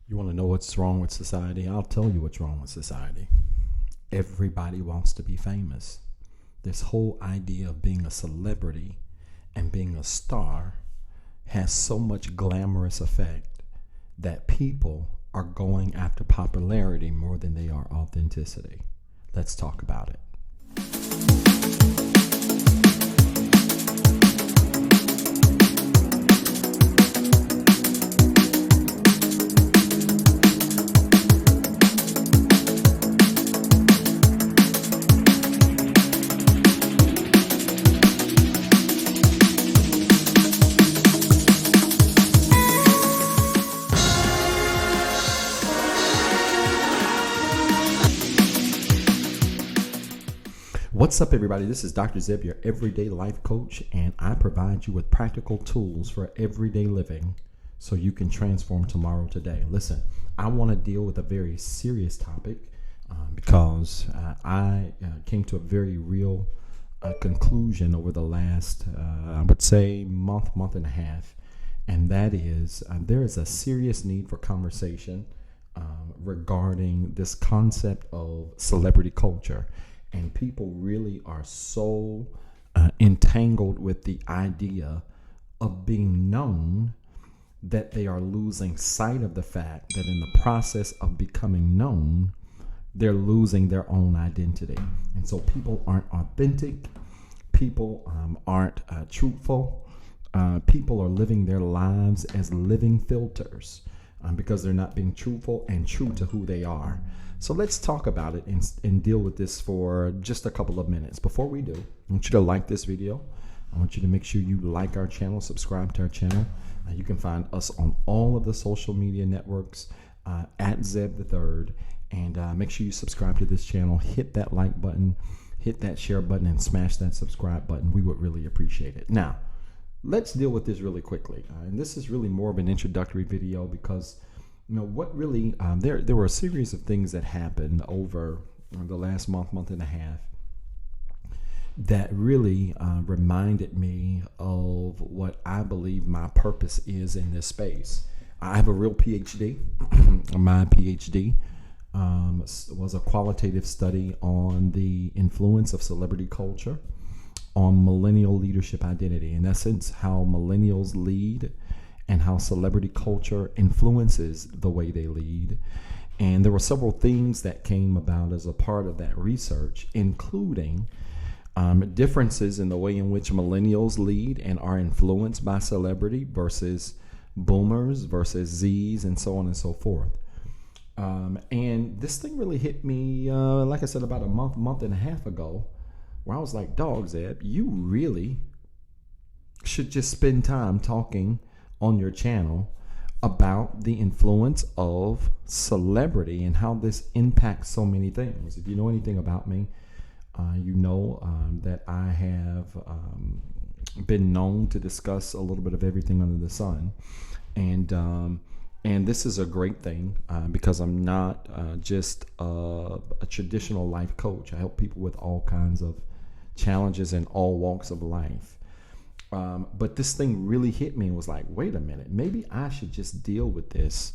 You want to know what's wrong with society? I'll tell you what's wrong with society. Everybody wants to be famous. This whole idea of being a celebrity and being a star has so much glamorous effect that people are going after popularity more than they are authenticity. Let's talk about it. What's up, everybody? This is Dr. Zeb, your everyday life coach, and I provide you with practical tools for everyday living so you can transform tomorrow today. Listen, I want to deal with a very serious topic because I came to a very real conclusion over the last, I would say, month and a half, and that is there is a serious need for conversation regarding this concept of celebrity culture. And people really are so entangled with the idea of being known that they are losing sight of the fact that in the process of becoming known, they're losing their own identity. And so people aren't authentic. People aren't truthful. People are living their lives as living filters because they're not being truthful and true to who they are. So let's talk about it and deal with this for just a couple of minutes. Before we do, I want you to like this video. I want you to make sure you like our channel, subscribe to our channel. You can find us on all of the social media networks at Zeb the Third. And make sure you subscribe to this channel. Hit that like button, hit that share button, and smash that subscribe button. We would really appreciate it. Now, let's deal with this really quickly. And this is really more of an introductory video because what really, there were a series of things that happened over the last month and a half that really reminded me of what I believe my purpose is in this space. I have a real PhD. My PhD was a qualitative study on the influence of celebrity culture on millennial leadership identity. In essence, how millennials lead and how celebrity culture influences the way they lead. And there were several things that came about as a part of that research, including differences in the way in which millennials lead and are influenced by celebrity versus boomers versus Zs and so on and so forth. And this thing really hit me, like I said, about a month and a half ago, where I was like, dog, Zeb, you really should just spend time talking on your channel about the influence of celebrity and how this impacts so many things. If you know anything about me, you know that I have been known to discuss a little bit of everything under the sun, and this is a great thing because I'm not just a traditional life coach. I help people with all kinds of challenges in all walks of life. But this thing really hit me and was like, wait a minute, maybe I should just deal with this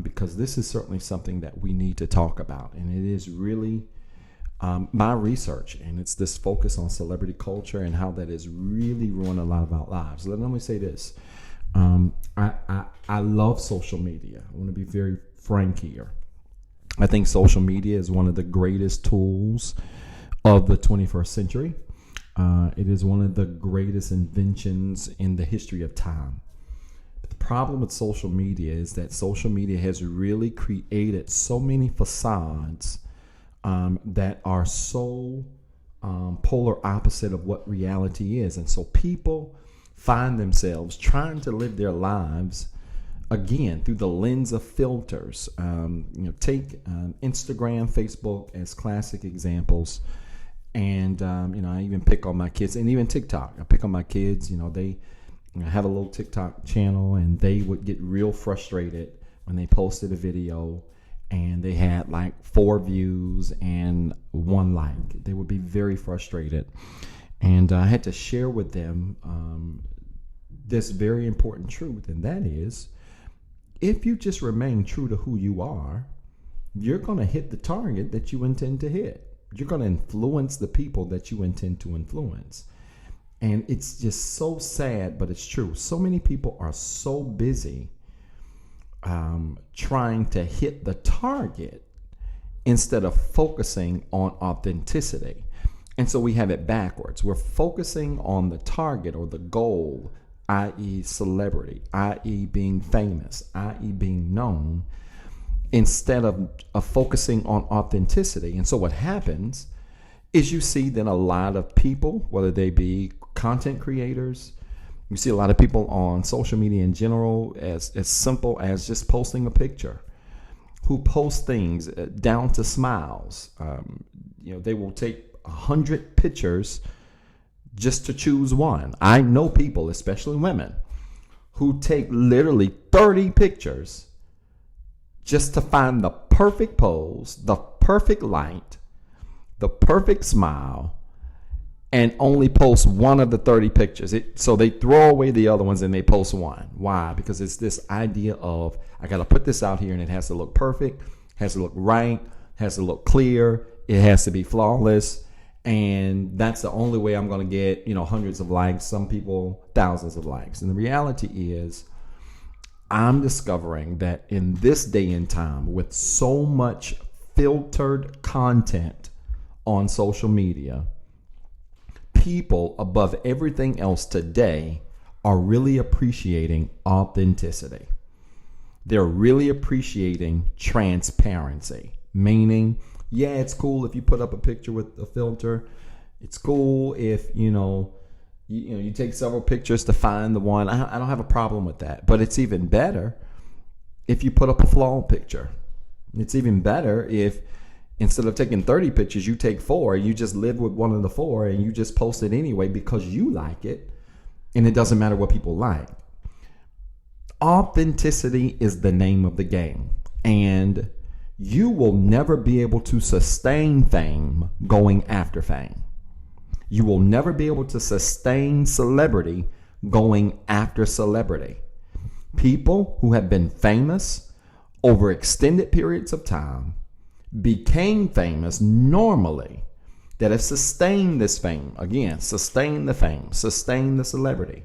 because this is certainly something that we need to talk about. And it is really my research, and it's this focus on celebrity culture and how that has really ruined a lot of our lives. Let me say this. I love social media. I want to be very frank here. I think social media is one of the greatest tools of the 21st century. It is one of the greatest inventions in the history of time. But the problem with social media is that social media has really created so many facades that are so polar opposite of what reality is. And so people find themselves trying to live their lives, again, through the lens of filters. Take Instagram, Facebook as classic examples. And, I even pick on my kids, and even TikTok. I pick on my kids. They have a little TikTok channel, and they would get real frustrated when they posted a video and they had like 4 views and 1 like. They would be very frustrated. And I had to share with them this very important truth, and that is if you just remain true to who you are, you're going to hit the target that you intend to hit. You're going to influence the people that you intend to influence. And it's just so sad, but it's true. So many people are so busy trying to hit the target instead of focusing on authenticity. And so we have it backwards. We're focusing on the target or the goal, i.e. celebrity, i.e. being famous, i.e. being known, instead of focusing on authenticity. And so what happens is you see then a lot of people, whether they be content creators, you see a lot of people on social media in general, as simple as just posting a picture, who post things down to smiles. They will take 100 pictures just to choose one. I know people, especially women, who take literally 30 pictures just to find the perfect pose, the perfect light, the perfect smile, and only post one of the 30 pictures. So they throw away the other ones and they post one. Why? Because it's this idea of, I got to put this out here and it has to look perfect, has to look right, has to look clear, it has to be flawless. And that's the only way I'm going to get, hundreds of likes, some people thousands of likes. And the reality is, I'm discovering that in this day and time, with so much filtered content on social media, people above everything else today are really appreciating authenticity. They're really appreciating transparency, meaning, yeah, it's cool if you put up a picture with a filter. It's cool if, you take several pictures to find the one. I don't have a problem with that. But it's even better if you put up a flawed picture. It's even better if instead of taking 30 pictures, you take 4. You just live with one of the 4 and you just post it anyway because you like it. And it doesn't matter what people like. Authenticity is the name of the game. And you will never be able to sustain fame going after fame. You will never be able to sustain celebrity going after celebrity. People who have been famous over extended periods of time became famous normally, that have sustained this fame, again, sustain the fame, sustain the celebrity,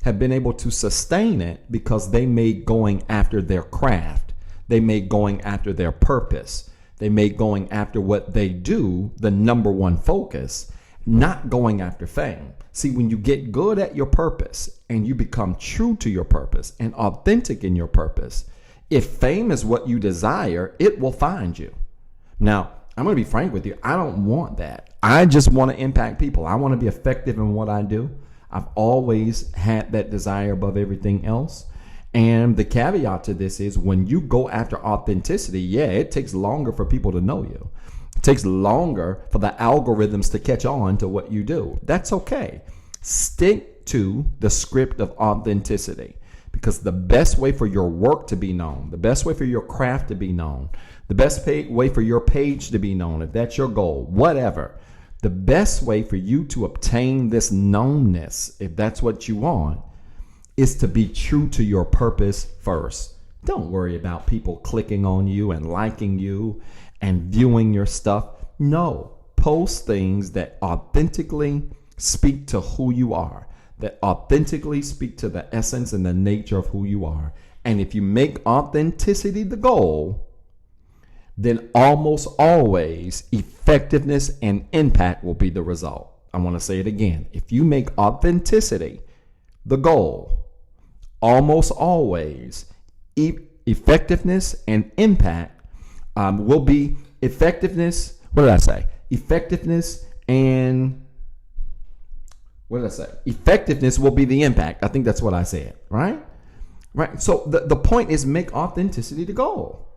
have been able to sustain it because they made going after their craft, they made going after their purpose, they made going after what they do the number one focus, not going after fame. See, when you get good at your purpose and you become true to your purpose and authentic in your purpose, if fame is what you desire, it will find you. Now, I'm going to be frank with you. I don't want that. I just want to impact people. I want to be effective in what I do. I've always had that desire above everything else. And the caveat to this is when you go after authenticity, yeah, it takes longer for people to know you. It takes longer for the algorithms to catch on to what you do. That's okay. Stick to the script of authenticity, because the best way for your work to be known, the best way for your craft to be known, the best way for your page to be known, if that's your goal, whatever, the best way for you to obtain this knownness, if that's what you want, is to be true to your purpose first. Don't worry about people clicking on you and liking you and viewing your stuff. No, post things that authentically speak to who you are, that authentically speak to the essence and the nature of who you are. And if you make authenticity the goal, then almost always effectiveness and impact will be the result. I want to say it again. If you make authenticity the goal, almost always effectiveness and impact will be effectiveness. What did I say? Effectiveness and what did I say? Effectiveness will be the impact. I think that's what I said, right? Right. So the point is make authenticity the goal.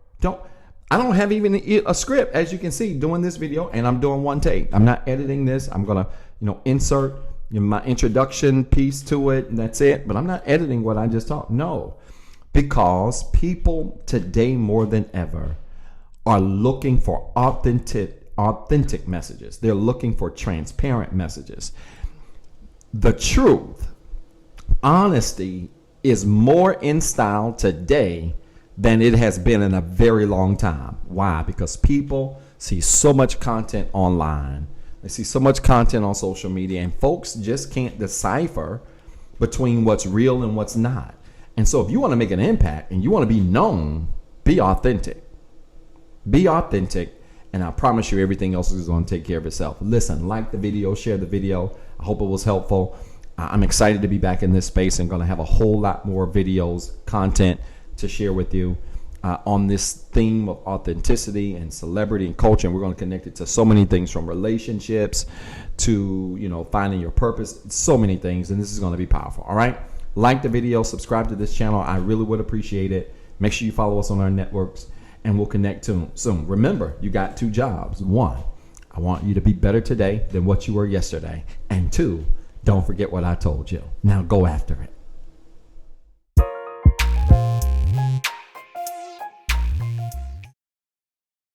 I don't have even a script, as you can see, doing this video, and I'm doing one take. I'm not editing this. I'm gonna, insert my introduction piece to it, and that's it. But I'm not editing what I just talked. No, because people today more than ever are looking for authentic messages. They're looking for transparent messages. The truth, honesty is more in style today than it has been in a very long time. Why? Because people see so much content online. They see so much content on social media, and folks just can't decipher between what's real and what's not. And so if you want to make an impact and you want to be known, be authentic. Be authentic, and I promise you everything else is going to take care of itself. Listen, like the video, share the video. I hope it was helpful. I'm excited to be back in this space and going to have a whole lot more videos, content to share with you on this theme of authenticity and celebrity and culture. And we're going to connect it to so many things, from relationships to, finding your purpose, so many things. And this is going to be powerful. All right. Like the video, subscribe to this channel. I really would appreciate it. Make sure you follow us on our networks, and we'll connect soon. Remember, you got 2 jobs. 1, I want you to be better today than what you were yesterday. And 2, don't forget what I told you. Now go after it.